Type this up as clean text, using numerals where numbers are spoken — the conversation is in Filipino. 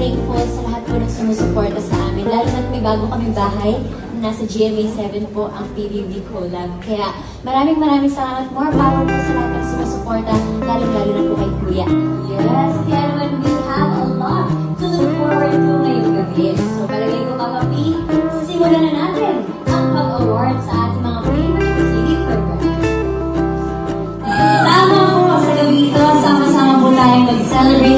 thankful sa lahat po ng sumusuporta sa amin. Lalo na't may bago kaming bahay na nasa GMA 7 po ang PBB Collab. Kaya maraming salamat. More power po sa lahat ng sumusuporta, lalo na po kay Kuya. Yes, kaya naman we have a lot to look forward to ngayong gabi. So palagay ko Papa P, simulan na natin ang pag-award sa ating mga favorite TV programs. Tama po sa gabi ito, sama-sama po tayong mag-celebrate